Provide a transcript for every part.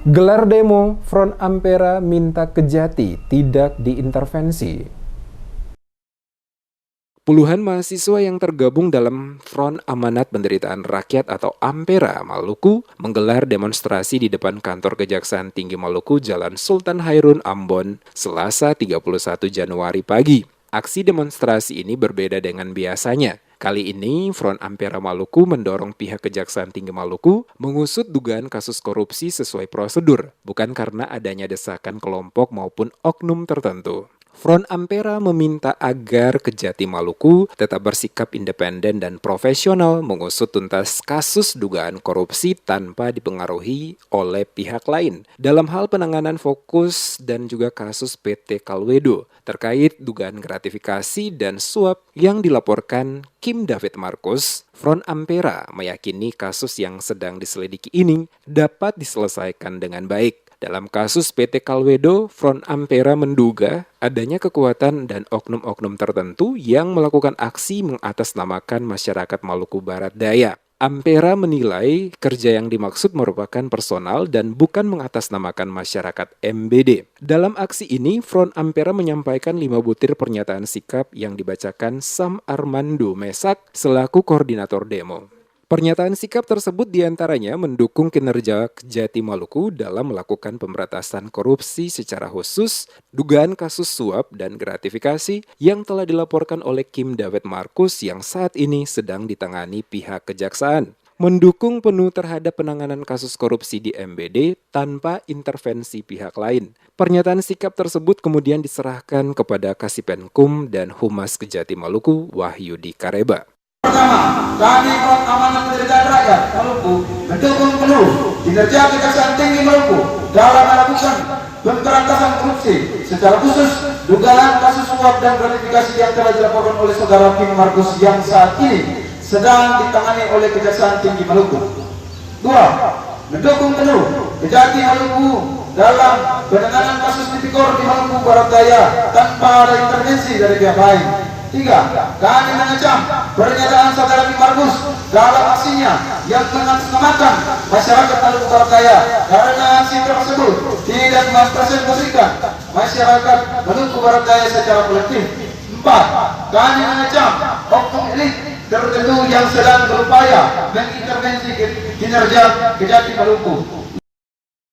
Gelar demo, Front Ampera minta Kejati tidak diintervensi. Puluhan mahasiswa yang tergabung dalam Front Amanat Penderitaan Rakyat atau Ampera Maluku menggelar demonstrasi di depan kantor Kejaksaan Tinggi Maluku Jalan Sultan Hairun Ambon, Selasa 31 Januari pagi. Aksi demonstrasi ini berbeda dengan biasanya. Kali ini, Front Ampera Maluku mendorong pihak Kejaksaan Tinggi Maluku mengusut dugaan kasus korupsi sesuai prosedur, bukan karena adanya desakan kelompok maupun oknum tertentu. Front Ampera meminta agar Kejati Maluku tetap bersikap independen dan profesional mengusut tuntas kasus dugaan korupsi tanpa dipengaruhi oleh pihak lain. Dalam hal penanganan fokus dan juga kasus PT Kalwedo terkait dugaan gratifikasi dan suap yang dilaporkan Kim David Markus, Front Ampera meyakini kasus yang sedang diselidiki ini dapat diselesaikan dengan baik. Dalam kasus PT Kalwedo, Front Ampera menduga adanya kekuatan dan oknum-oknum tertentu yang melakukan aksi mengatasnamakan masyarakat Maluku Barat Daya. Ampera menilai kerja yang dimaksud merupakan personal dan bukan mengatasnamakan masyarakat MBD. Dalam aksi ini, Front Ampera menyampaikan 5 butir pernyataan sikap yang dibacakan Sam Armando Mesak selaku koordinator demo. Pernyataan sikap tersebut diantaranya mendukung kinerja Kejati Maluku dalam melakukan pemberantasan korupsi secara khusus, dugaan kasus suap dan gratifikasi yang telah dilaporkan oleh Kim David Markus yang saat ini sedang ditangani pihak kejaksaan. Mendukung penuh terhadap penanganan kasus korupsi di MBD tanpa intervensi pihak lain. Pernyataan sikap tersebut kemudian diserahkan kepada Kasipenkum dan Humas Kejati Maluku, Wahyudi Kareba. Pertama, kami Front Amanat Penderitaan Rakyat Maluku mendukung penuh kinerja Kejaksaan Tinggi Maluku dalam melakukan pemberantasan korupsi, secara khusus dugaan kasus suap dan gratifikasi yang telah dilaporkan oleh saudara Kim Markus yang saat ini sedang ditangani oleh Kejaksaan Tinggi Maluku. 2. Mendukung penuh Kejati Maluku dalam penanganan kasus tipikor di Maluku Barat Daya tanpa ada intervensi dari pihak lain. 3. Kami mengecam pernyataan saudara Kim Markus dalam aksinya yang mengatasnamakan masyarakat Maluku Barat Daya karena aksi tersebut tidak mempresentasikan masyarakat Maluku Barat Daya secara kolektif. 4. Kami mengecam oknum elit tertentu yang sedang berupaya mengintervensi kinerja Kejati Maluku.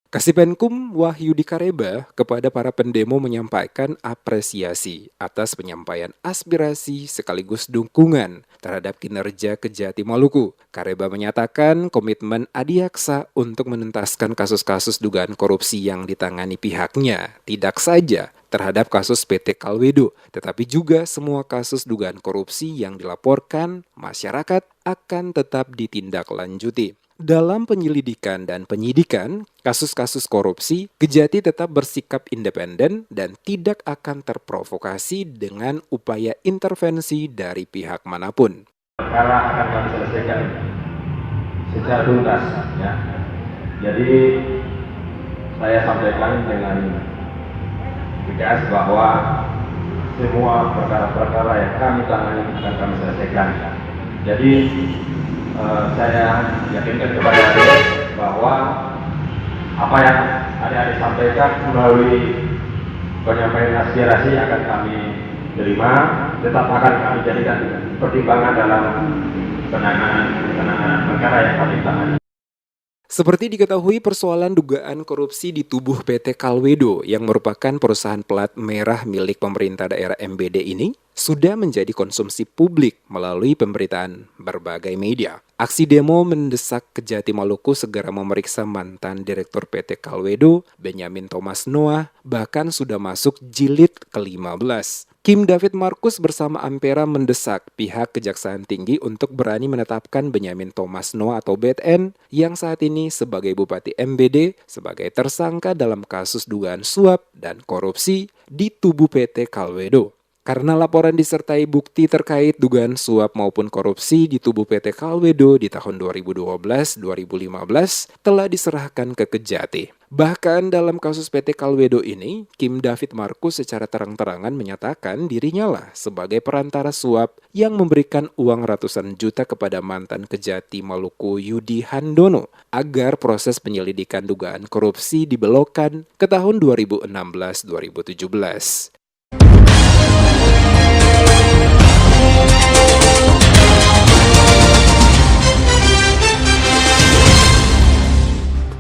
Kasipenkum Wahyudi Kareba kepada para pendemo menyampaikan apresiasi atas penyampaian aspirasi sekaligus dukungan terhadap kinerja Kejati Maluku. Kareba menyatakan komitmen Adiaksa untuk menuntaskan kasus-kasus dugaan korupsi yang ditangani pihaknya, tidak saja terhadap kasus PT Kalwedo, tetapi juga semua kasus dugaan korupsi yang dilaporkan masyarakat akan tetap ditindaklanjuti. Dalam penyelidikan dan penyidikan kasus-kasus korupsi, Kejati tetap bersikap independen dan tidak akan terprovokasi dengan upaya intervensi dari pihak manapun. Perkara akan kami selesaikan secara tuntas, ya. Jadi saya sampaikan dengan tegas bahwa semua perkara-perkara yang kami tangani akan kami selesaikan. Jadi saya yakinkan kepada adik bahwa apa yang adik-adik sampaikan melalui penyampaian aspirasi akan kami terima, tetap akan kami jadikan pertimbangan dalam penanganan perkara yang kami tangani. Seperti diketahui, persoalan dugaan korupsi di tubuh PT Kalwedo yang merupakan perusahaan plat merah milik pemerintah daerah MBD ini sudah menjadi konsumsi publik melalui pemberitaan berbagai media. Aksi demo mendesak Kejati Maluku segera memeriksa mantan Direktur PT Kalwedo, Benyamin Thomas Noah, bahkan sudah masuk jilid ke-15. Kim David Markus bersama Ampera mendesak pihak Kejaksaan Tinggi untuk berani menetapkan Benyamin Thomas Noah atau BTN yang saat ini sebagai Bupati MBD sebagai tersangka dalam kasus dugaan suap dan korupsi di tubuh PT Kalwedo. Karena laporan disertai bukti terkait dugaan suap maupun korupsi di tubuh PT Kalwedo di tahun 2012-2015 telah diserahkan ke Kejati. Bahkan dalam kasus PT Kalwedo ini, Kim David Markus secara terang-terangan menyatakan dirinya lah sebagai perantara suap yang memberikan uang ratusan juta kepada mantan Kejati Maluku Yudi Handono agar proses penyelidikan dugaan korupsi dibelokkan ke tahun 2016-2017.